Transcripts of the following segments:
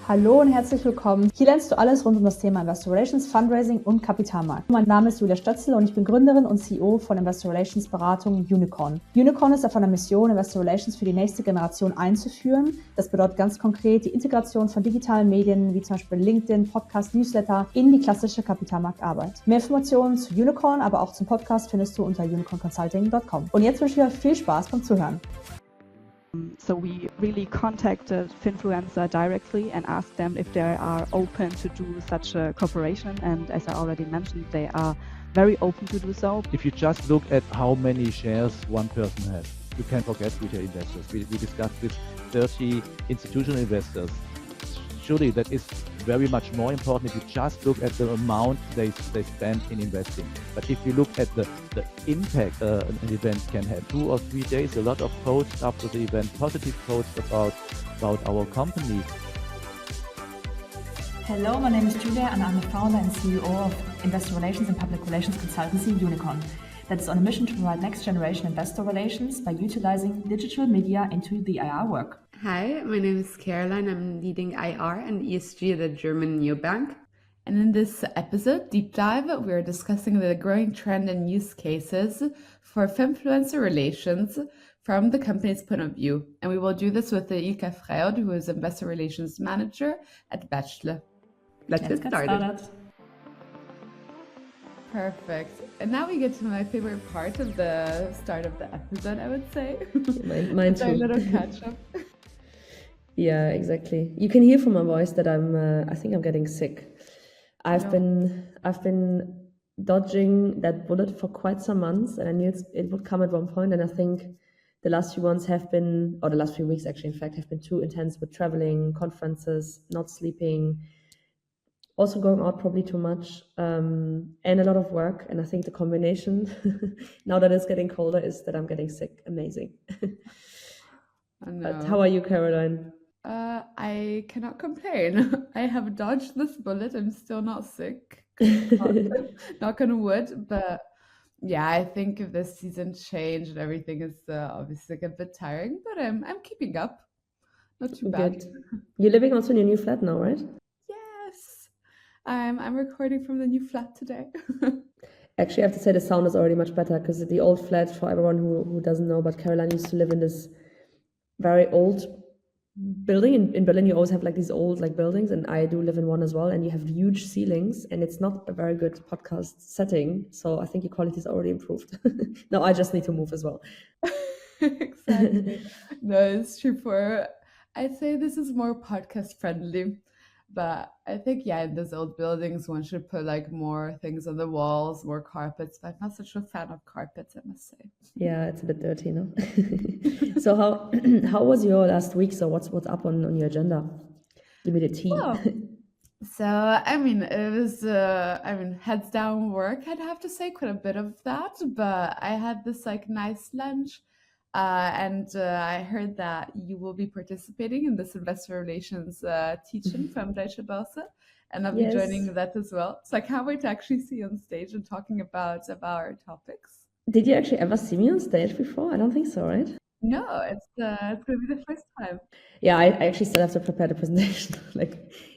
Hallo und herzlich willkommen. Hier lernst du alles rund um das Thema Investor Relations, Fundraising und Kapitalmarkt. Mein Name ist Julia Stötzl und ich bin Gründerin und CEO von Investor Relations Beratung Unicorn. Unicorn ist davon eine Mission, Investor Relations für die nächste Generation einzuführen. Das bedeutet ganz konkret die Integration von digitalen Medien wie zum Beispiel LinkedIn, Podcast, Newsletter in die klassische Kapitalmarktarbeit. Mehr Informationen zu Unicorn, aber auch zum Podcast findest du unter unicornconsulting.com. Und jetzt wünsche ich euch viel Spaß beim Zuhören. So we really contacted Finfluencer directly and asked them if they are open to do such a cooperation. And as I already mentioned, they are very open to do so. If you just look at how many shares one person has, you can forget retail investors. We discussed with 30 institutional investors. Surely that is very much more important if you just look at the amount they spend in investing. But if you look at the impact an event can have, 2 or 3 days, a lot of posts after the event, positive posts about our company. Hello, my name is Julia and I'm the founder and CEO of Investor Relations and Public Relations Consultancy Unicorn. That is on a mission to provide next generation investor relations by utilizing digital media into the IR work. Hi, my name is Caroline. I'm leading IR and ESG at a German neobank. And in this episode, Deep Dive, we're discussing the growing trend and use cases for Finfluencer relations from the company's point of view. And we will do this with Ilka Freud, who is Investor Relations Manager at Bachelor. Let's get started. Perfect. And now we get to my favorite part of the start of the episode, I would say. Mine too. Our little catch-up. Yeah, exactly. You can hear from my voice that I think I'm getting sick. I've been dodging that bullet for quite some months, and I knew it would come at one point. And I think the last few months the last few weeks actually, in fact, have been too intense with traveling, conferences, not sleeping, also going out probably too much, and a lot of work. And I think the combination, now that it's getting colder, is that I'm getting sick. Amazing. But how are you, Caroline? I cannot complain. I have dodged this bullet. I'm still not sick. Knock on wood. But yeah, I think if the season change and everything is obviously a bit tiring, but I'm keeping up. Not too bad. Good. You're living also in your new flat now, right? Yes. I'm recording from the new flat today. Actually, I have to say the sound is already much better because the old flat, for everyone who doesn't know, but Caroline used to live in this very old building. In Berlin, you always have like these old buildings, and I do live in one as well, and you have huge ceilings, and it's not a very good podcast setting, so I think your quality is already improved. No, I just need to move as well. Exactly. No, it's true. I'd say this is more podcast friendly, but I think, yeah, in those old buildings, one should put more things on the walls, more carpets, but I'm not such a fan of carpets, I must say. Yeah, it's a bit dirty, no? So how was your last week? So what's up on your agenda? Give me the tea. Well, so, it was, heads down work, I'd have to say, quite a bit of that, but I had this nice lunch, and I heard that you will be participating in this investor relations teaching from Deutsche Börse, and I'll be joining that as well. So I can't wait to actually see you on stage and talking about our topics. Did you actually ever see me on stage before? I don't think so, right? No, it's going to be the first time. Yeah, I actually still have to prepare the presentation.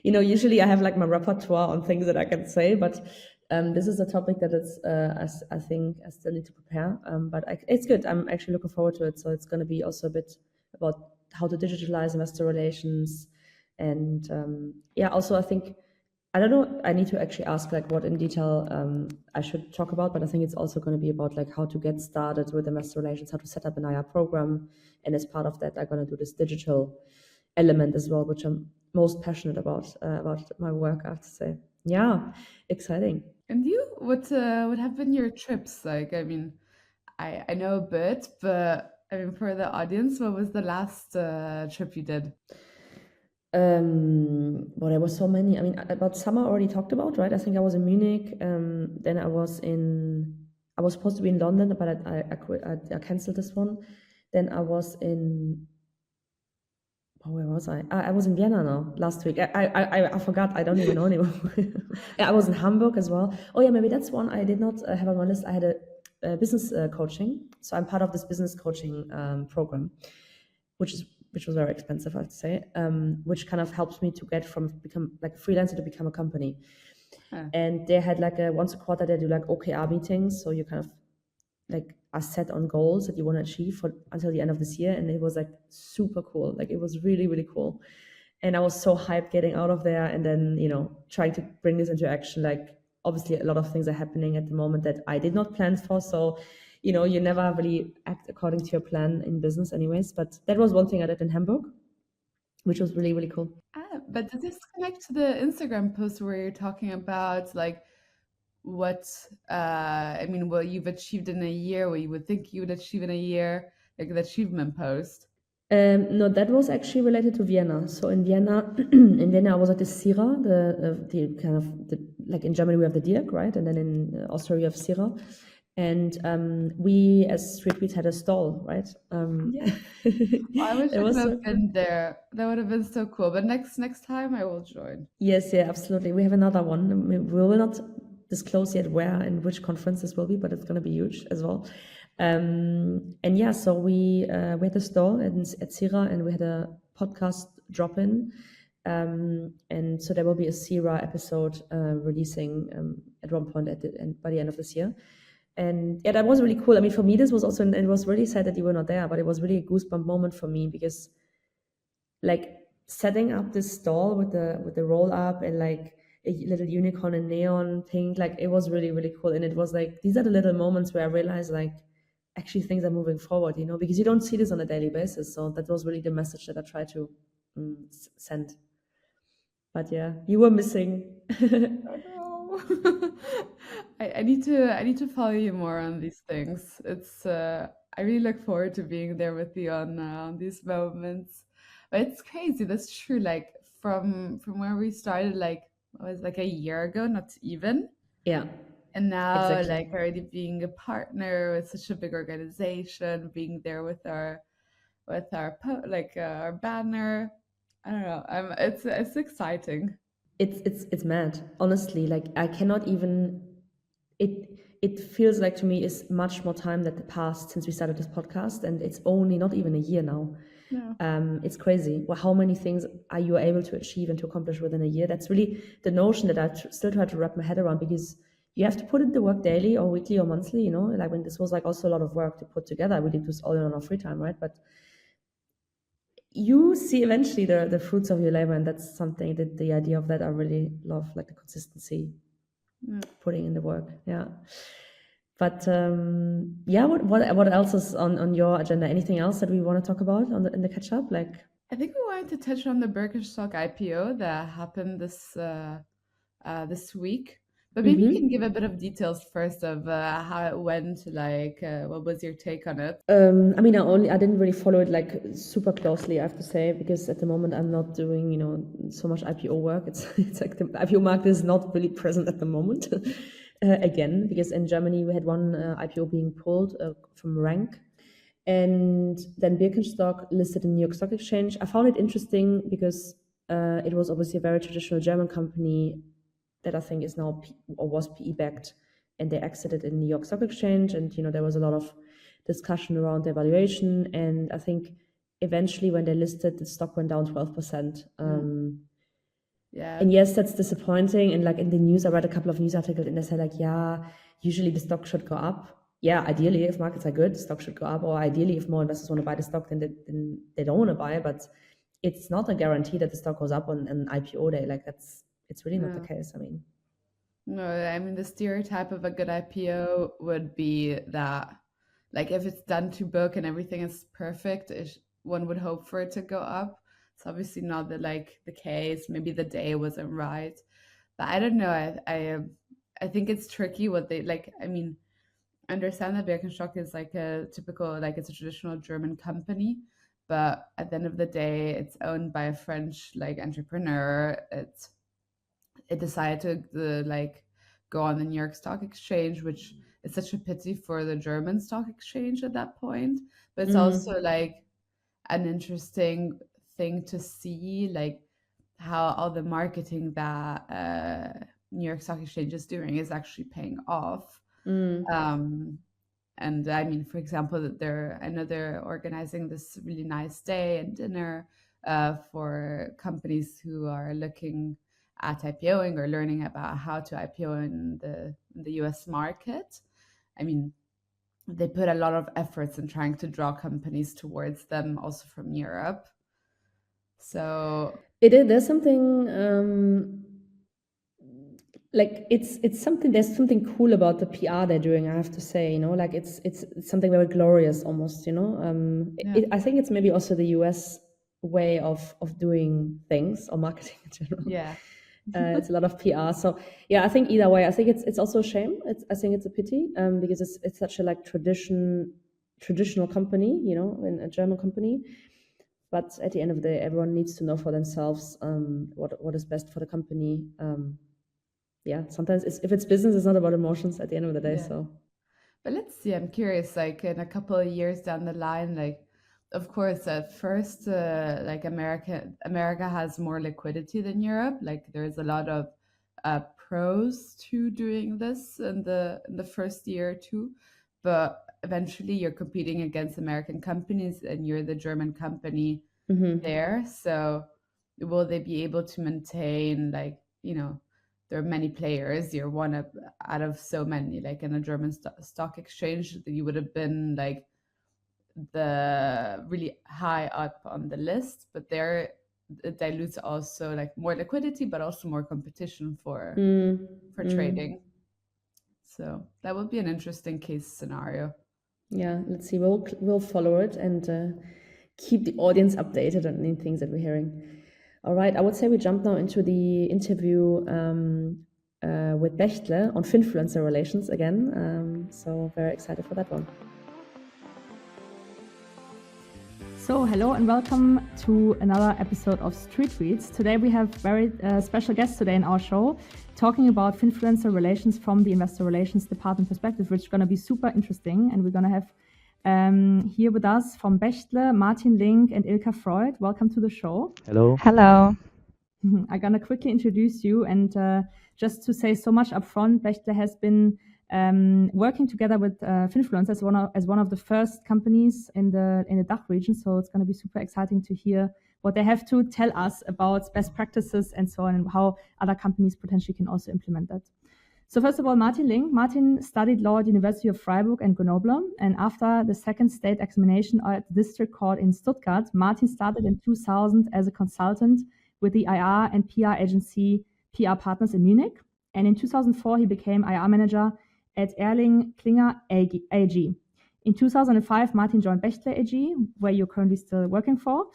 Usually I have my repertoire on things that I can say, but this is a topic that I think I still need to prepare. But it's good. I'm actually looking forward to it. So it's going to be also a bit about how to digitalize investor relations. And also I think, I don't know, I need to actually ask what in detail I should talk about, but I think it's also going to be about how to get started with investor relations, how to set up an IR program. And as part of that, I'm going to do this digital element as well, which I'm most passionate about my work, I have to say. Yeah, exciting. And you, what have been your trips? I know a bit, but for the audience, what was the last trip you did? Well, there were so many. About summer I already talked about, right? I think I was in Munich. Then I was supposed to be in London, but I canceled this one. Then I was in, where was I? I was in Vienna now last week. I forgot. I don't even know anymore. Yeah, I was in Hamburg as well. Oh yeah, maybe that's one I did not have on my list. I had a business coaching. So I'm part of this business coaching program, which is which was very expensive, I have to say, which kind of helps me to get from become like a freelancer to become a company. And they had like once a quarter they do like OKR meetings, so you kind of like are set on goals that you want to achieve for until the end of this year, and it was like super cool. Like it was really, really cool. And I was so hyped getting out of there and then, trying to bring this into action. Like obviously a lot of things are happening at the moment that I did not plan for. So, you never really act according to your plan in business anyways. But that was one thing I did in Hamburg, which was really, really cool. But does this connect to the Instagram post where you're talking about like what you've achieved in a year, what you would think you would achieve in a year, like the achievement post? No, that was actually related to Vienna. So in Vienna, I was at the Sira, the kind of like in Germany we have the Dirk, right? And then in Austria we have Sira. And we as Street Beats had a stall, right? Yeah. I wish I could have been there. That would have been so cool. But next time I will join. Yes, yeah, absolutely. We have another one. We will not disclose yet where and which conference this will be, but it's going to be huge as well. And yeah, so we had a stall at Sira, and we had a podcast drop in. And so there will be a Sira episode releasing at one point by the end of this year. And yeah, that was really cool. I mean, for me, this was also, and it was really sad that you were not there, but it was really a goosebump moment for me because like setting up this stall with the roll up and like a little unicorn and neon thing, like it was really, really cool. And it was like, these are the little moments where I realized like, actually things are moving forward, because you don't see this on a daily basis. So that was really the message that I tried to send. But yeah, you were missing. I need to follow you more on these things. It's I really look forward to being there with you on these moments. But it's crazy. That's true. Like from where we started, like it was like a year ago, not even. Yeah. And now, exactly. like already being a partner with such a big organization, being there with our our banner. I don't know. It's exciting. It's mad, honestly. Like I cannot even. It feels like to me is much more time that passed since we started this podcast, and it's only not even a year now. No. It's crazy. Well, how many things are you able to achieve and to accomplish within a year? That's really the notion that I still try to wrap my head around, because you have to put in the work daily or weekly or monthly, like when this was like also a lot of work to put together. We did this all in our free time, right? But you see eventually the fruits of your labor, and that's something that the idea of that I really love, like the consistency, putting in the work. Yeah. But yeah, what else is on your agenda? Anything else that we want to talk about in the catch up? Like, I think we wanted to touch on the Birkenstock IPO that happened this week. But maybe you can give a bit of details first of how it went. Like, what was your take on it? I mean, I didn't really follow it like super closely, I have to say, because at the moment I'm not doing so much IPO work. It's like the IPO market is not really present at the moment. Again, because in Germany we had one IPO being pulled from Rank, and then Birkenstock listed in New York Stock Exchange. I found it interesting because it was obviously a very traditional German company that I think is now or was PE backed, and they exited in New York Stock Exchange, and there was a lot of discussion around their valuation, and I think eventually when they listed, the stock went down 12%. Yeah. And yes, that's disappointing. And like in the news, I read a couple of news articles, and they said like, yeah, usually the stock should go up. Yeah, ideally, if markets are good, the stock should go up. Or ideally, if more investors want to buy the stock, then they don't want to buy it. But it's not a guarantee that the stock goes up on an IPO day. Like it's really not the case. I mean, no, I mean the stereotype of a good IPO would be that, like, if it's done to book and everything is perfect, one would hope for it to go up. It's obviously not the case. Maybe the day wasn't right, but I don't know. I think it's tricky what they like. I mean, I understand that Birkenstock is like a typical, like it's a traditional German company, but at the end of the day, it's owned by a French entrepreneur. It decided to go on the New York Stock Exchange, which is such a pity for the German stock exchange at that point. But it's also an interesting thing to see, how all the marketing that New York Stock Exchange is doing is actually paying off. And And I mean, for example, I know they're organizing this really nice day and dinner for companies who are looking at IPOing or learning about how to IPO in the US market. I mean, they put a lot of efforts in trying to draw companies towards them, also from Europe. So there's something like it's something. There's something cool about the PR they're doing. I have to say, like it's something very glorious, almost. I think it's maybe also the US way of doing things or marketing in general. yeah. It's a lot of PR. So yeah, I think either way, I think it's also a shame. I think it's a pity because it's such a like traditional company, in a German company. But at the end of the day, everyone needs to know for themselves what is best for the company. Yeah, sometimes if it's business, it's not about emotions at the end of the day. Yeah. So, but let's see. I'm curious. Like in a couple of years down the line, like of course, at first, like America has more liquidity than Europe. Like there's a lot of pros to doing this in the first year or two, but eventually you're competing against American companies, and you're the German company there. So will they be able to maintain, like, there are many players, you're one out of so many, like in a German stock exchange, that you would have been like the really high up on the list, but there it dilutes also like more liquidity, but also more competition for trading. So that would be an interesting case scenario. Yeah, let's see. We'll follow it and keep the audience updated on any things that we're hearing. All right, I would say we jump now into the interview with Bechtle on Finfluencer relations again. So very excited for that one. So hello and welcome to another episode of Street Tweets. Today we have very special guests today in our show talking about Finfluencer relations from the Investor Relations Department perspective, which is going to be super interesting. And we're going to have here with us from Bechtle, Martin Link and Ilka Freud. Welcome to the show. Hello. Hello. I'm going to quickly introduce you, and just to say so much upfront, Bechtle has been working together with Finfluencer as one of the first companies in the DACH region. So it's going to be super exciting to hear what they have to tell us about best practices and so on, and how other companies potentially can also implement that. So first of all, Martin Link. Martin studied law at the University of Freiburg and Grenoble, and after the second state examination at the district court in Stuttgart, Martin started in 2000 as a consultant with the IR and PR agency PR Partners in Munich. And in 2004, he became IR manager at Erling Klinger AG. In 2005, Martin joined Bechtle AG, where you're currently still working for,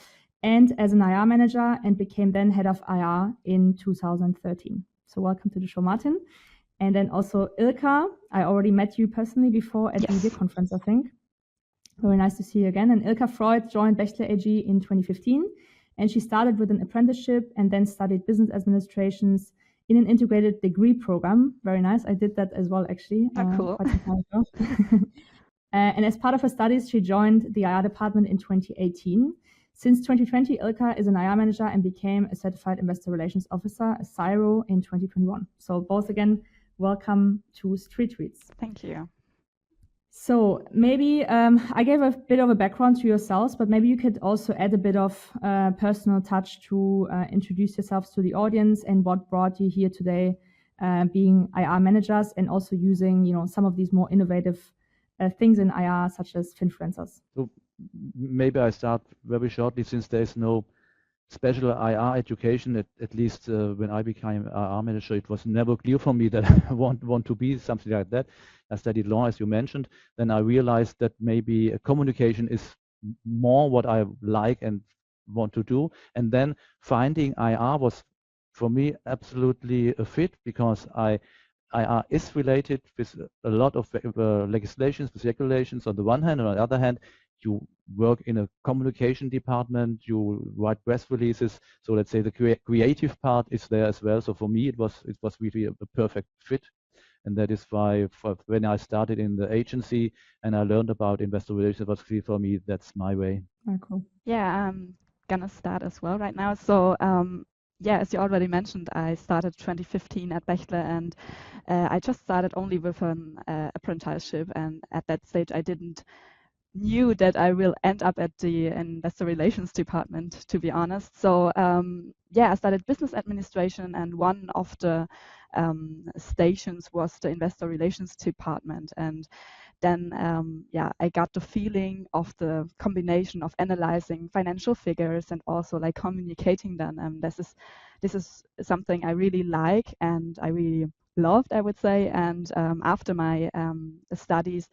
and as an IR manager, and became then head of IR in 2013. So welcome to the show, Martin. And then also Ilka, I already met you personally before at the ÜBER conference, I think. Very nice to see you again. And Ilka Freud joined Bechtle AG in 2015, and she started with an apprenticeship and then studied business administrations in an integrated degree program. Very nice. I did that as well, actually. Cool. Quite some time ago. And as part of her studies, she joined the IR department in 2018. Since 2020, Ilka is an IR manager and became a certified investor relations officer, a CIRO, in 2021. So both again, welcome to Street Tweets. Thank you. So maybe I gave a bit of a background to yourselves, but maybe you could also add a bit of personal touch to introduce yourselves to the audience and what brought you here today, being IR managers and also using, some of these more innovative things in IR, such as Finfluencers. So maybe I start very shortly, since there is no special IR education, at least when I became IR manager, it was never clear for me that I want to be something like that. I studied law, as you mentioned. Then I realized that maybe communication is more what I like and want to do. And then finding IR was, for me, absolutely a fit, because IR is related with a lot of legislations, with regulations on the one hand, and on the other hand, you work in a communication department, you write press releases. So let's say the creative part is there as well. So for me, it was really a perfect fit. And that is why when I started in the agency and I learned about investor relations, it was clear for me that's my way. Very cool. Yeah, I'm gonna start as well right now. So yeah, as you already mentioned, I started 2015 at Bechtle, and I just started only with an apprenticeship, and at that stage I didn't knew that I will end up at the investor relations department, to be honest. So yeah, I started business administration, and one of the stations was the investor relations department. And then yeah, I got the feeling of the combination of analyzing financial figures and also like communicating them. This is something I really like and I really loved, I would say. And after my studies,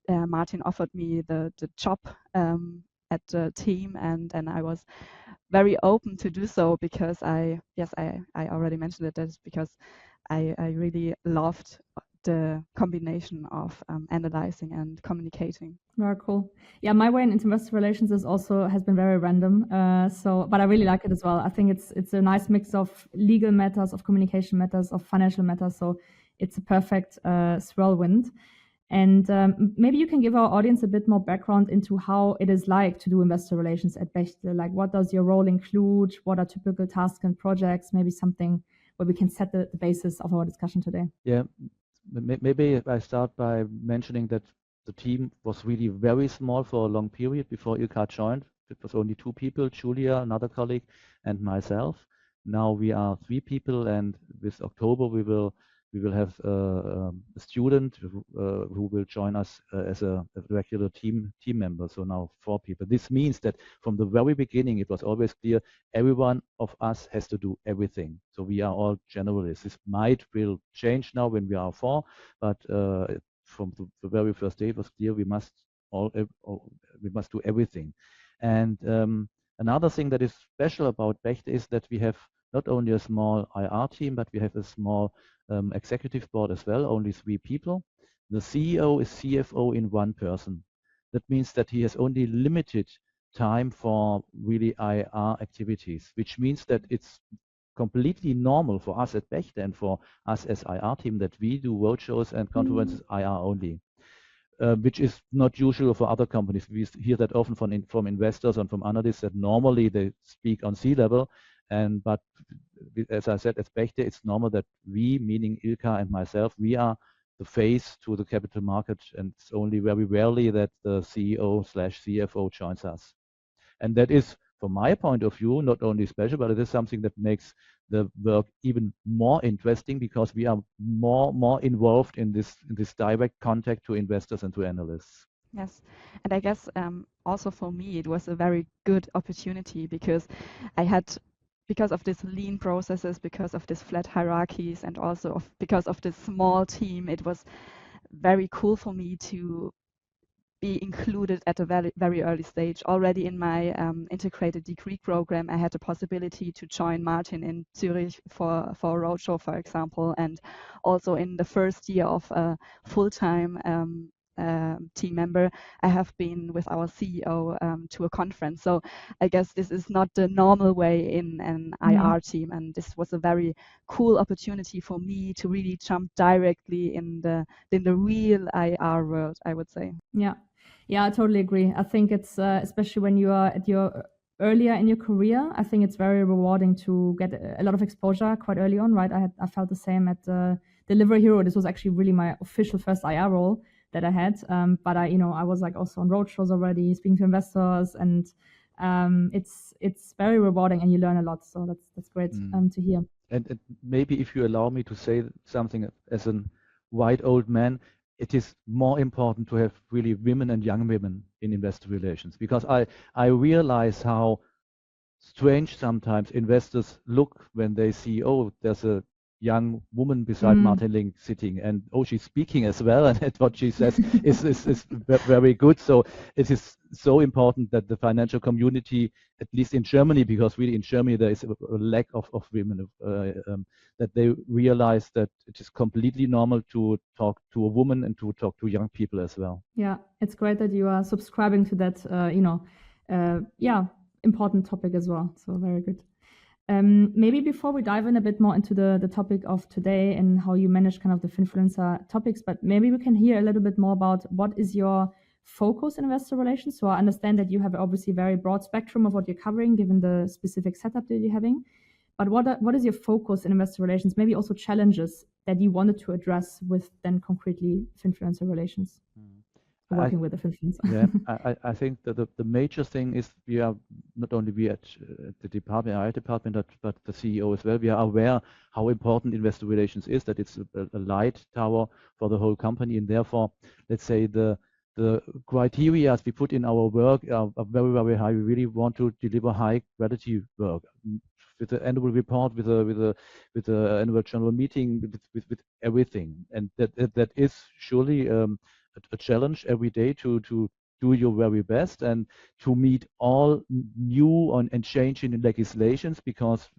Martin offered me the job at the team, and I was very open to do so because I already mentioned it. That's because I really loved the combination of analyzing and communicating. Very cool. Yeah, my way into investor relations has been very random. But I really like it as well. I think it's a nice mix of legal matters, of communication matters, of financial matters. So it's a perfect whirlwind. And maybe you can give our audience a bit more background into how it is like to do investor relations at Bechtle. Like, what does your role include? What are typical tasks and projects? Maybe something where we can set the basis of our discussion today. Yeah, maybe I start by mentioning that the team was really very small for a long period before Ilka joined. It was only 2 people, Julia, another colleague, and myself. Now we are 3 people, and with October we will have a student who will join us as a regular team member. So now 4 people. This means that from the very beginning it was always clear everyone of us has to do everything. So we are all generalists. This will change now when we are 4, but from the very first day it was clear we must do everything. And another thing that is special about Bechtle is that we have not only a small IR team, but we have a small executive board as well, only 3 people. The CEO is CFO in 1 person. That means that he has only limited time for really IR activities, which means that it's completely normal for us at Bechtle and for us as IR team that we do roadshows and conferences IR only. Which is not usual for other companies. We hear that often from investors and from analysts that normally they speak on C-level, but as I said, at Bechtle, it's normal that we, meaning Ilka and myself, we are the face to the capital market, and it's only very rarely that the CEO/CFO joins us. And that is, from my point of view, not only special, but it is something that makes the work even more interesting because we are more involved in this direct contact to investors and to analysts. Yes, and I guess also for me it was a very good opportunity because because of these lean processes, because of these flat hierarchies, and also because of this small team, it was very cool for me to be included at a very, very early stage. Already in my integrated degree program, I had the possibility to join Martin in Zurich for a roadshow, for example, and also in the first year of a full-time team member, I have been with our CEO to a conference. So I guess this is not the normal way in an IR team, and this was a very cool opportunity for me to really jump directly in the real IR world, I would say. Yeah, I totally agree. I think it's especially when you are at your earlier in your career, I think it's very rewarding to get a lot of exposure quite early on, right? I felt the same at Delivery Hero. This was actually really my official first IR role that I had. But I was like also on roadshows already, speaking to investors, and it's very rewarding, and you learn a lot. So that's great to hear. And maybe if you allow me to say something as a white old man, it is more important to have really women and young women in investor relations, because I realize how strange sometimes investors look when they see, oh, there's a young woman beside Martin Link sitting, and oh, she's speaking as well, and what she says is very good. So it is so important that the financial community, at least in Germany, because really in Germany there is a lack of women, that they realize that it is completely normal to talk to a woman and to talk to young people as well. Yeah, it's great that you are subscribing to that, important topic as well. So very good. Maybe before we dive in a bit more into the topic of today and how you manage kind of the Finfluencer topics, but maybe we can hear a little bit more about what is your focus in investor relations. So I understand that you have obviously a very broad spectrum of what you're covering given the specific setup that you're having. But what is your focus in investor relations? Maybe also challenges that you wanted to address with then concretely Finfluencer relations, working with the Finfluencer. Yeah, I think that the major thing is we are not only we at the department, our department, but the CEO as well. We are aware how important investor relations is, that it's a light tower for the whole company, and therefore, let's say the criteria we put in our work are very, very high. We really want to deliver high quality work with the annual report, with the annual general meeting, with everything, and that is surely a challenge every day to do your very best and to meet all new and changing legislations, because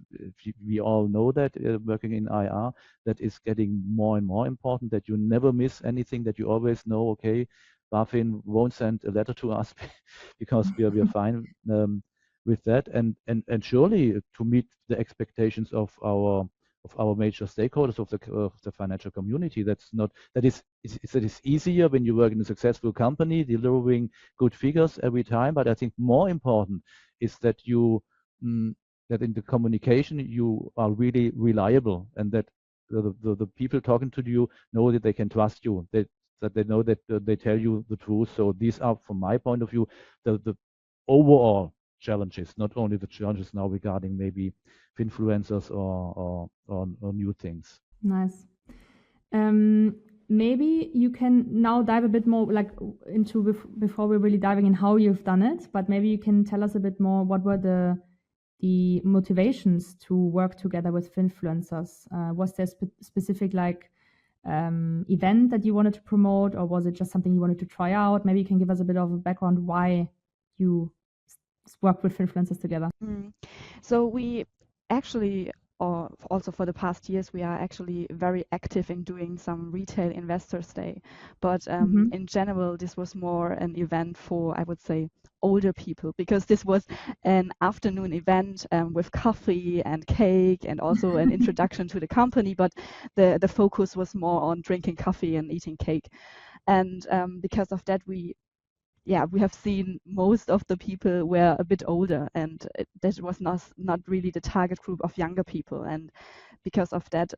we all know that working in IR, that is getting more and more important, that you never miss anything, that you always know, okay, BaFin won't send a letter to us because we are fine with that, and surely to meet the expectations of our major stakeholders of the financial community. That is easier when you work in a successful company, delivering good figures every time. But I think more important is that that in the communication you are really reliable, and that the people talking to you know that they can trust you, that they know that they tell you the truth. So these are, from my point of view, the overall challenges, not only the challenges now regarding maybe influencers or new things. Nice. Maybe you can now dive a bit more into before we're really diving in how you've done it, but maybe you can tell us a bit more what were the motivations to work together with Finfluencers. Was there specific event that you wanted to promote, or was it just something you wanted to try out? Maybe you can give us a bit of a background why you work with Finfluencers together. So we actually, or also for the past years, we are actually very active in doing some retail investors day. But in general, this was more an event for, I would say, older people, because this was an afternoon event with coffee and cake and also an introduction to the company. But the focus was more on drinking coffee and eating cake. And because of that, we have seen most of the people were a bit older, and that was not really the target group of younger people. And because of that,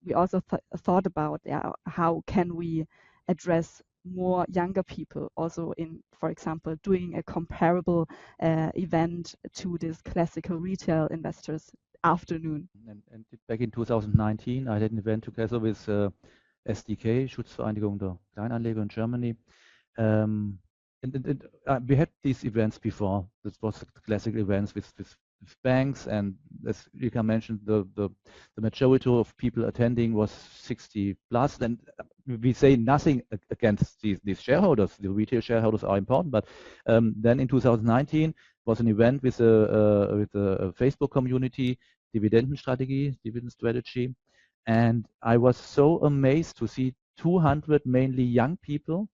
we also thought about how can we address more younger people, also in, for example, doing a comparable event to this classical retail investors afternoon. And back in 2019, I had an event together with SDK, Schutzvereinigung der Kleinanleger in Germany. And we had these events before. This was the classic events with banks, and as Ilka mentioned, the majority of people attending was 60 plus. And we say nothing against these shareholders. The retail shareholders are important, but then in 2019 was an event with a Facebook community, dividend strategy, and I was so amazed to see 200 mainly young people.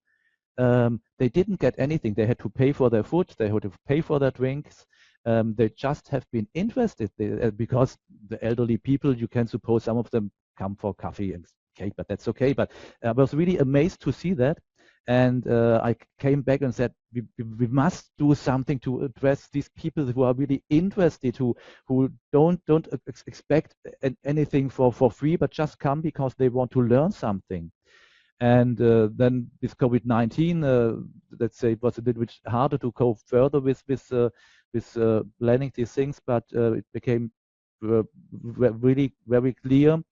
They didn't get anything. They had to pay for their food. They had to pay for their drinks. They just have been interested because the elderly people, you can suppose some of them come for coffee and cake, but that's okay. But I was really amazed to see that. And I came back and said, we must do something to address these people who are really interested, who don't expect anything for free, but just come because they want to learn something. And then with COVID-19, let's say it was a little bit harder to go further with planning these things, but it became really very clear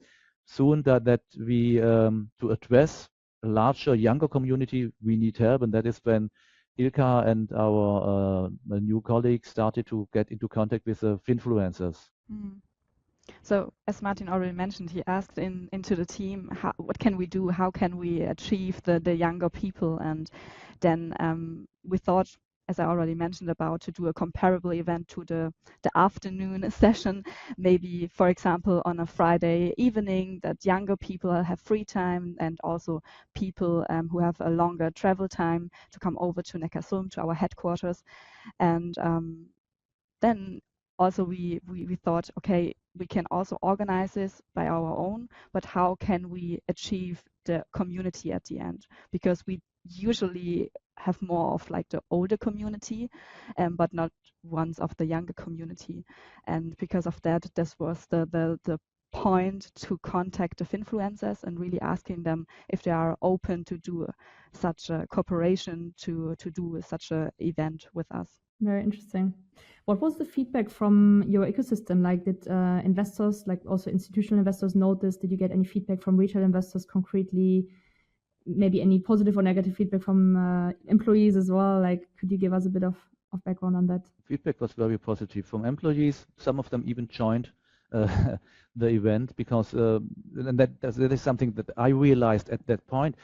soon that we to address a larger, younger community, we need help, and that is when Ilka and our new colleagues started to get into contact with Finfluencers. So, as Martin already mentioned, he asked into the team, what can we do? How can we achieve the younger people? And then we thought, as I already mentioned, about to do a comparable event to the afternoon session, maybe, for example, on a Friday evening, that younger people have free time, and also people who have a longer travel time to come over to Neckarsulm, to our headquarters. And then also we thought, okay, we can also organize this by our own, but how can we achieve the community at the end? Because we usually have more of like the older community, but not ones of the younger community. And because of that, this was the point to contact the Finfluencers and really asking them if they are open to do such a cooperation, to do such a event with us. Very interesting. What was the feedback from your ecosystem? Like, did investors, like also institutional investors, notice? Did you get any feedback from retail investors concretely? Maybe any positive or negative feedback from employees as well? Like, could you give us a bit of background on that? Feedback was very positive from employees. Some of them even joined the event because, and that is something that I realized at that point.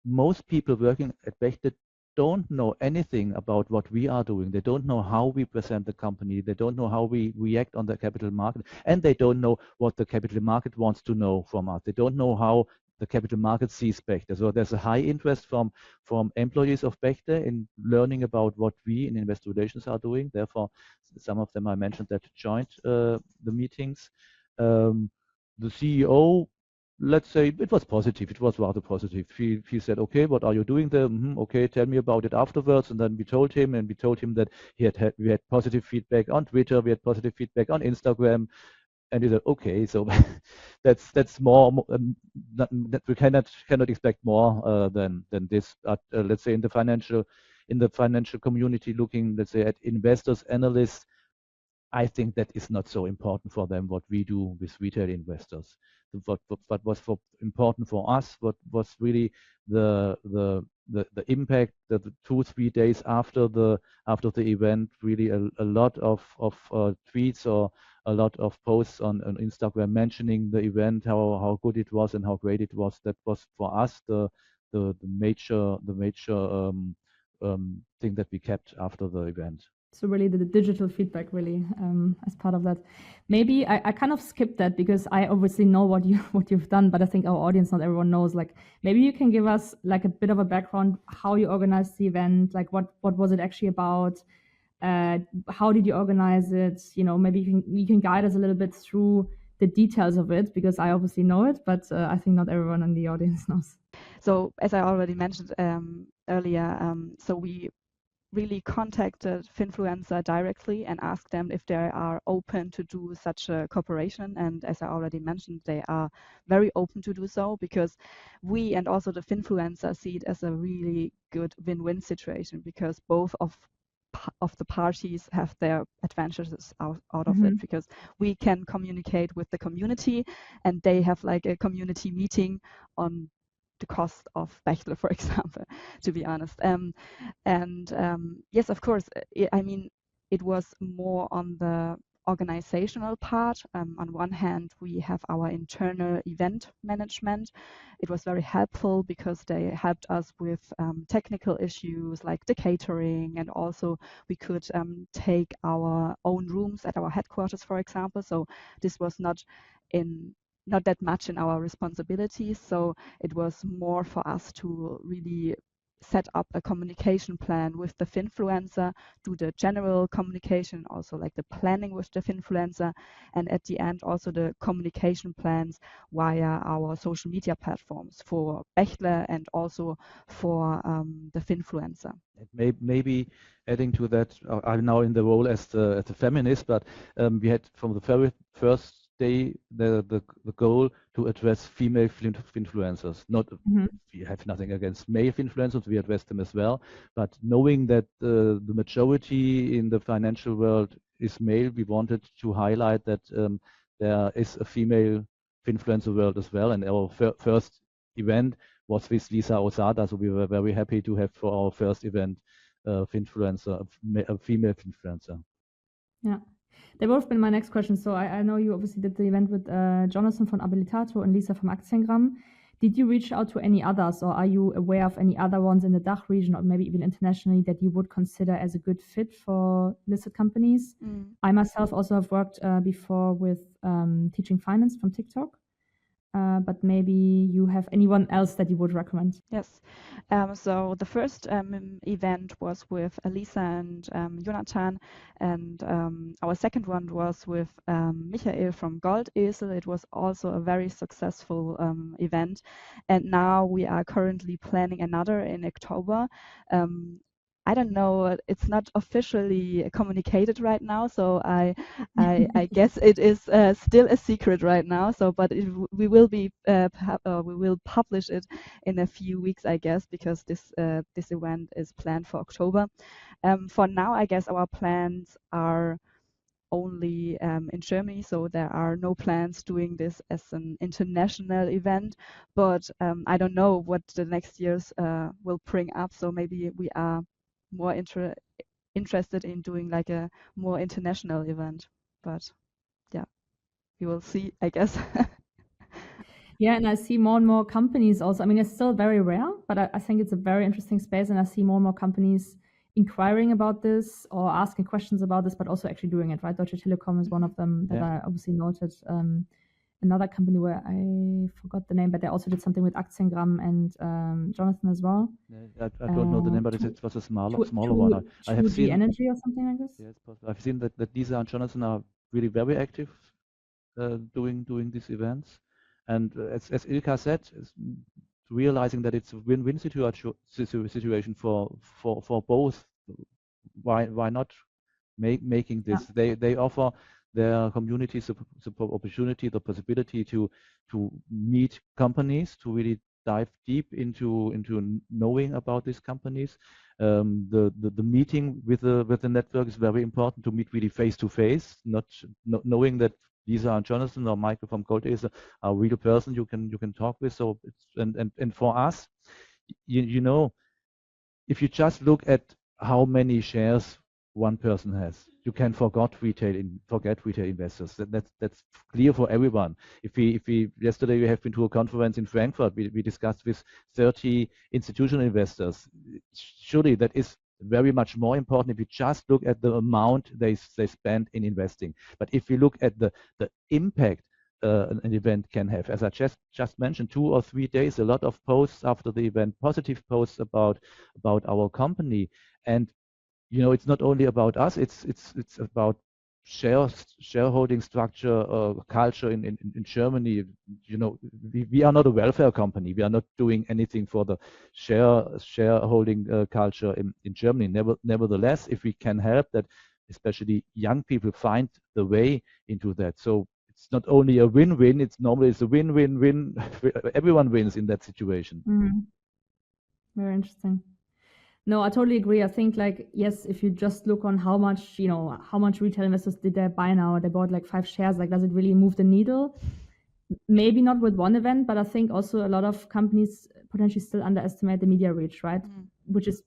Most people working at Bechtle don't know anything about what we are doing. They don't know how we present the company. They don't know how we react on the capital market, and they don't know what the capital market wants to know from us. They don't know how the capital market sees Bechtle. So there's a high interest from employees of Bechtle in learning about what we in investor relations are doing. Therefore, some of them I mentioned that joined the meetings. The CEO, let's say it was positive. It was rather positive. He said, okay, what are you doing there? Okay, tell me about it afterwards. And then we told him that we had positive feedback on Twitter, we had positive feedback on Instagram, and he said, okay, so that's more that we cannot expect more than this. Let's say in the financial community, looking, let's say, at investors, analysts, I think that is not so important for them what we do with retail investors. What was important for us, what was really the impact that the 2-3 days after the event, really a lot of tweets or a lot of posts on Instagram mentioning the event, how good it was and how great it was. That was for us the major thing that we kept after the event. So really the digital feedback really as part of that. Maybe I kind of skipped that because I obviously know what you've done, but I think our audience, not everyone knows. Like, maybe you can give us like a bit of a background, how you organized the event, like what was it actually about? How did you organize it? You know, maybe you can guide us a little bit through the details of it, because I obviously know it, but I think not everyone in the audience knows. So as I already mentioned earlier, so we really contacted Finfluencer directly and asked them if they are open to do such a cooperation. And as I already mentioned, they are very open to do so, because we and also the Finfluencer see it as a really good win-win situation, because both of the parties have their advantages out of it, because we can communicate with the community and they have like a community meeting on the cost of Bechtle, for example, to be honest. Yes, of course, I mean, it was more on the organizational part. On one hand, we have our internal event management. It was very helpful because they helped us with technical issues like the catering, and also we could take our own rooms at our headquarters, for example. So this was not that much in our responsibilities. So it was more for us to really set up a communication plan with the Finfluencer, do the general communication, also like the planning with the Finfluencer, and at the end also the communication plans via our social media platforms for Bechtle and also for the Finfluencer. Maybe adding to that, I'm now in the role as the feminist, but we had from the very first day the goal to address female influencers. Not we have nothing against male influencers, we address them as well, but knowing that the majority in the financial world is male, we wanted to highlight that there is a female influencer world as well. And our first event was with Lisa Osada, so we were very happy to have for our first event a female influencer. Yeah. They've both been my next question. So I know you obviously did the event with Jonathan von Abilitator and Lisa from Aktien. Did you reach out to any others, or are you aware of any other ones in the DACH region or maybe even internationally that you would consider as a good fit for listed companies? I myself also have worked before with Teaching Finance from TikTok. but maybe you have anyone else that you would recommend. Yes. So the first event was with Elisa and Jonathan, and our second one was with Michael from Goldesel. It was also a very successful event, and now we are currently planning another in October. I don't know, it's not officially communicated right now, so I guess it is still a secret right now. So, but we will be we will publish it in a few weeks, I guess, because this event is planned for October. For now, I guess our plans are only in Germany, so there are no plans doing this as an international event. But I don't know what the next years will bring up. So maybe we are more interested in doing like a more international event. But yeah, we will see, I guess. Yeah, and I see more and more companies also. I mean, it's still very rare, but I think it's a very interesting space, and I see more and more companies inquiring about this or asking questions about this, but also actually doing it, right? Deutsche Telekom is one of them that I obviously noted. Another company where I forgot the name, but they also did something with Aktiengramm and Jonathan as well. Yeah, I don't know the name, but it was a smaller one. I have seen energy or something like this. Yes, I've seen that Lisa and Jonathan are really very active doing these events, and as Ilka said, realizing that it's a win-win situation for both. Why not making this? They offer their communities the opportunity, the possibility to meet companies, to really dive deep into knowing about these companies. The meeting with the network is very important, to meet really face to face, not knowing that Lisa and Jonathan or Michael from Goldesel are a real person you can talk with. So it's and for us, you know, if you just look at how many shares one person has, you can forget retail investors. That's clear for everyone. If we yesterday we have been to a conference in Frankfurt, we discussed with 30 institutional investors. Surely that is very much more important if you just look at the amount they spend in investing. But if you look at the impact an event can have, as I just mentioned, 2 or 3 days, a lot of posts after the event, positive posts about our company. And you know, it's not only about us, it's about shareholding structure, culture in Germany. You know, we are not a welfare company. We are not doing anything for the shareholding culture in Germany. Nevertheless, if we can help that, especially young people find the way into that. So it's not only a win-win, it's a win-win-win. Everyone wins in that situation. Very interesting. No, I totally agree. I think, like, yes, if you just look on how much retail investors did they buy now, they bought like 5 shares, like, does it really move the needle? Maybe not with one event, but I think also a lot of companies potentially still underestimate the media reach, right? Which is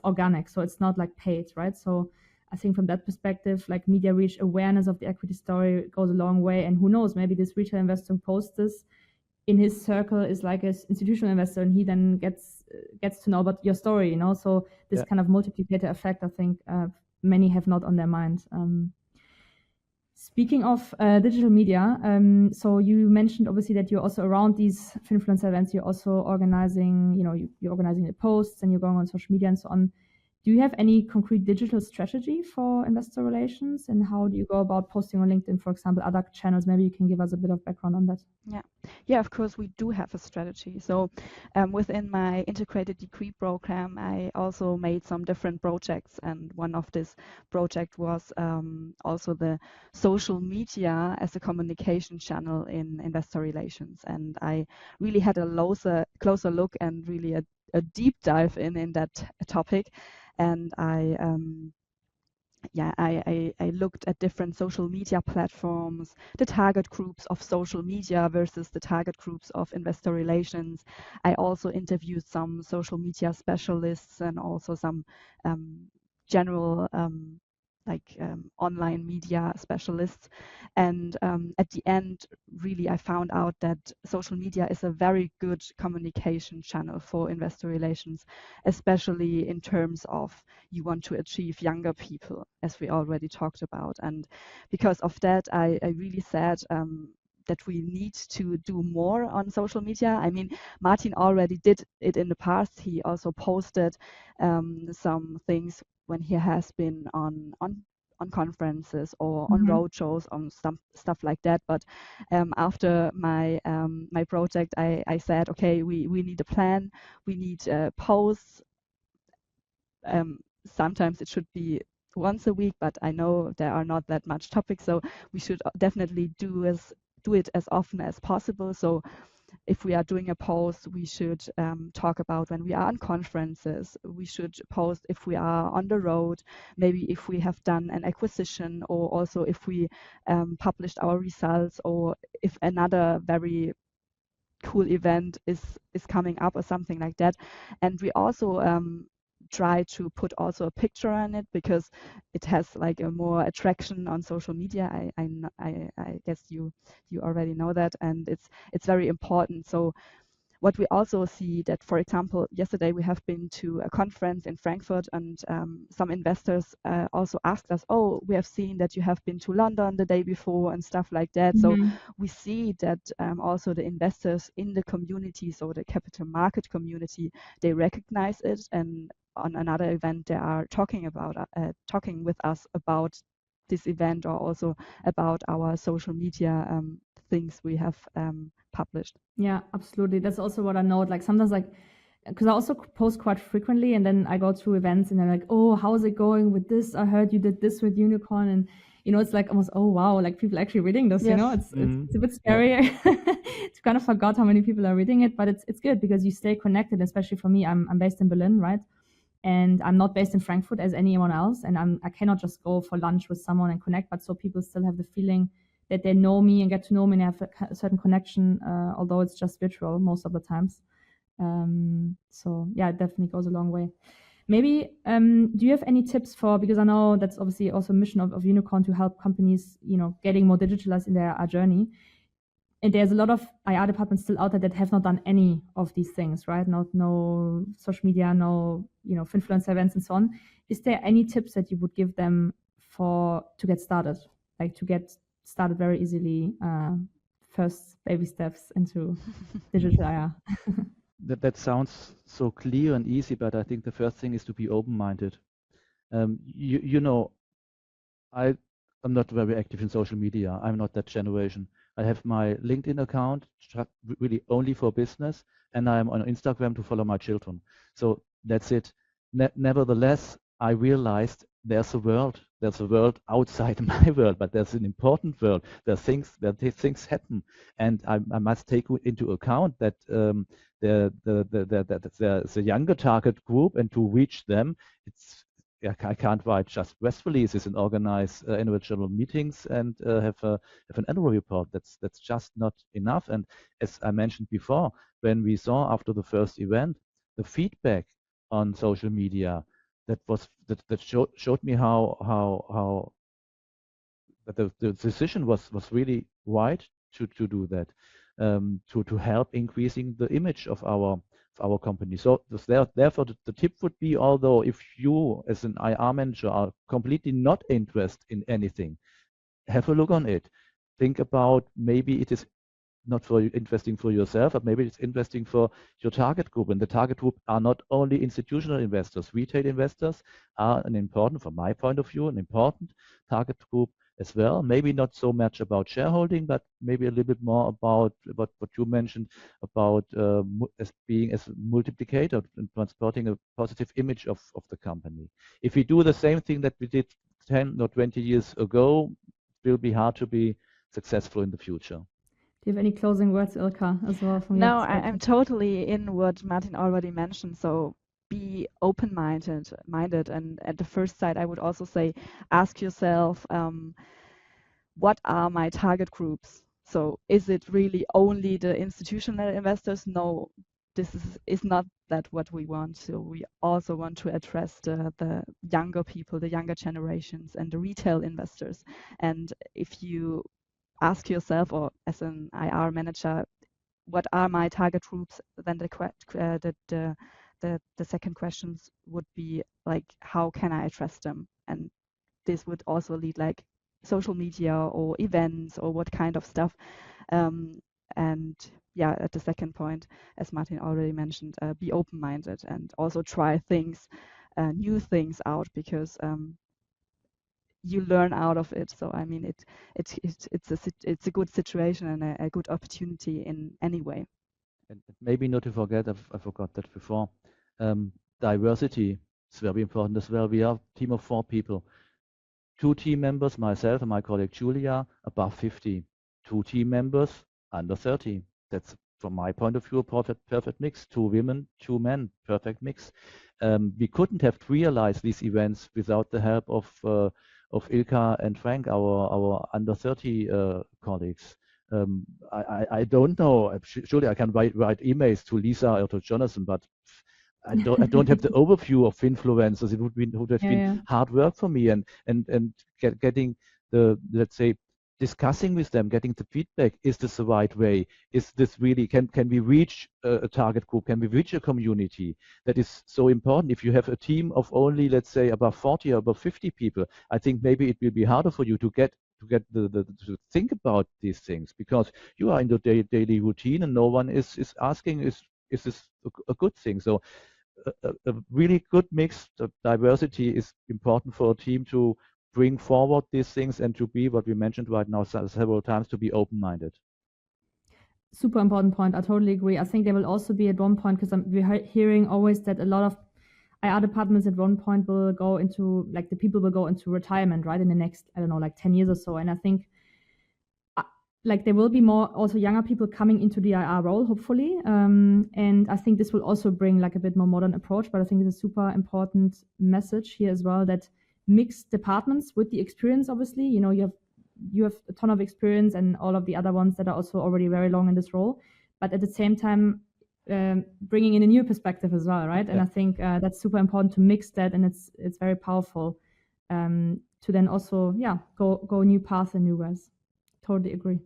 organic, so it's not like paid, right? So I think from that perspective, like, media reach, awareness of the equity story goes a long way. And who knows, maybe this retail investor who posts this in his circle is like an institutional investor, and he then gets to know about your story, you know. So this kind of multiplicator effect, I think many have not on their mind. Speaking of digital media, so you mentioned obviously that you're also around these Finfluencer events. You're also organizing, you're organizing the posts and you're going on social media and so on. Do you have any concrete digital strategy for investor relations, and how do you go about posting on LinkedIn, for example, other channels? Maybe you can give us a bit of background on that. Yeah, of course, we do have a strategy. So within my integrated degree program, I also made some different projects. And one of this project was also the social media as a communication channel in investor relations. And I really had a closer look and really a deep dive in that topic. And I looked at different social media platforms, the target groups of social media versus the target groups of investor relations. I also interviewed some social media specialists and also some general online media specialists. And at the end, really, I found out that social media is a very good communication channel for investor relations, especially in terms of you want to achieve younger people, as we already talked about. And because of that, I really said that we need to do more on social media. I mean, Martin already did it in the past. He also posted some things when he has been on conferences or on road shows, on some stuff like that. But after my my project, I said, okay, we need a plan. We need posts. Sometimes it should be once a week, but I know there are not that much topics, so we should definitely do it as often as possible. So if we are doing a post, we should talk about when we are on conferences. We should post if we are on the road, maybe if we have done an acquisition, or also if we published our results, or if another very cool event is coming up or something like that. And we also try to put also a picture on it, because it has like a more attraction on social media. I guess you already know that, and it's very important. So what we also see that, for example, yesterday we have been to a conference in Frankfurt, and some investors also asked us, oh, we have seen that you have been to London the day before and stuff like that. So we see that also the investors in the community, so the capital market community, they recognize it, and on another event they are talking with us about this event, or also about our social media things we have published. Yeah, absolutely. That's also what I know. Like sometimes, like, because I also post quite frequently, and then I go to events and they're like, oh, how's it going with this? I heard you did this with Unicorn. And, you know, it's like almost, oh, wow, like people actually reading this, Yes. you know, it's a bit scary to kind of forgot how many people are reading it, but it's good because you stay connected, especially for me. I'm based in Berlin, right? And I'm not based in Frankfurt as anyone else. And I cannot just go for lunch with someone and connect, but so people still have the feeling that they know me and get to know me and have a certain connection, although it's just virtual most of the times. So yeah, it definitely goes a long way. Maybe, do you have any tips for, because I know that's obviously also a mission of Unicorn to help companies, you know, getting more digitalized in their journey. And there's a lot of IR departments still out there that have not done any of these things, right? No social media, no, you know, Finfluencer events and so on. Is there any tips that you would give them to get started, like to get started very easily, first baby steps into digital IR? That sounds so clear and easy, but I think the first thing is to be open-minded. You know, I am not very active in social media. I'm not that generation. I have my LinkedIn account really only for business, and I'm on Instagram to follow my children. So that's it. Nevertheless, I realized there's a world outside my world, but there's an important world. These things happen, and I must take into account that there's a younger target group, and to reach them, I can't write just press releases and organize individual meetings and have an annual report. That's just not enough. And as I mentioned before, when we saw after the first event, the feedback on social media, that showed me how the decision was really right to do that, to help increasing the image of our company. So therefore the tip would be, although if you as an IR manager are completely not interested in anything, have a look on it. Think about, maybe it is not interesting for yourself, but maybe it's interesting for your target group. And the target group are not only institutional investors. Retail investors are from my point of view, an important target group as well. Maybe not so much about shareholding, but maybe a little bit more about what you mentioned about as being as a multiplicator and transporting a positive image of the company. If we do the same thing that we did 10 or 20 years ago, it will be hard to be successful in the future. Do you have any closing words, Ilka, as well from No, your perspective? I'm totally in what Martin already mentioned. So be open-minded, and at the first sight, I would also say, ask yourself, what are my target groups? So is it really only the institutional investors? No, this is not that what we want. So we also want to address the younger people, the younger generations, and the retail investors. And if you ask yourself, or as an IR manager, what are my target groups, then the second questions would be like, how can I address them? And this would also lead like social media or events or what kind of stuff And yeah, at the second point, as Martin already mentioned, be open-minded and also try things, new things out, because you learn out of it. So I mean, it's a good situation and a good opportunity in any way. And maybe not to forget, I forgot that before, diversity is very important as well. We are a team of 4 people. 2 team members, myself and my colleague Julia, above 50. 2 team members, under 30. That's, from my point of view, a perfect mix. 2 women, 2 men, perfect mix. We couldn't have realized these events without the help of Ilka and Frank, our under 30 colleagues. I don't know. Surely I can write emails to Lisa or to Jonathan, but I don't have the overview of influencers. It would have been hard work for me, and getting the, let's say, discussing with them, getting the feedback. Is this the right way? Is this really, can we reach a target group? Can we reach a community? That is so important. If you have a team of only, let's say, above 40 or above 50 people, I think maybe it will be harder for you to get to think about these things, because you are in the daily routine and no one is asking, is this a good thing? So a really good mix of diversity is important for a team to bring forward these things and to be, what we mentioned right now several times, to be open-minded. Super important point. I totally agree. I think there will also be at one point, because we're hearing always that a lot of IR departments at one point will go into, like, the people will go into retirement, right, in the next, I don't know, like 10 years or so. And I think like there will be more also younger people coming into the IR role, hopefully. And I think this will also bring like a bit more modern approach, but I think it's a super important message here as well, that mixed departments with the experience, obviously, you know, you have a ton of experience and all of the other ones that are also already very long in this role, but at the same time, bringing in a new perspective as well, right? Yeah. And I think that's super important to mix that, and it's very powerful to then also, go new paths and new ways. Totally agree.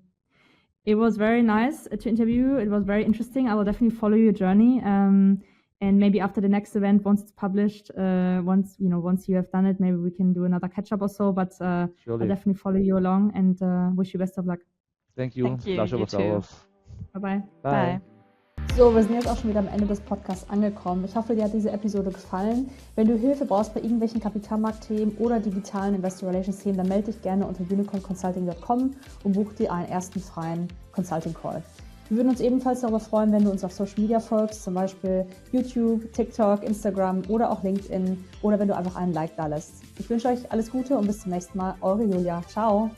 It was very nice to interview. It was very interesting. I will definitely follow your journey. And maybe after the next event, once it's published, once you have done it, maybe we can do another catch up or so. But I'll definitely follow you along and wish you best of luck. Thank you. Thank you. You too. Bye-bye. Bye. So, wir sind jetzt auch schon wieder am Ende des Podcasts angekommen. Ich hoffe, dir hat diese Episode gefallen. Wenn du Hilfe brauchst bei irgendwelchen Kapitalmarktthemen oder digitalen Investor Relations Themen, dann melde dich gerne unter unicornconsulting.com und buch dir einen ersten freien Consulting Call. Wir würden uns ebenfalls darüber freuen, wenn du uns auf Social Media folgst, zum Beispiel YouTube, TikTok, Instagram oder auch LinkedIn, oder wenn du einfach einen Like da lässt. Ich wünsche euch alles Gute und bis zum nächsten Mal. Eure Julia. Ciao.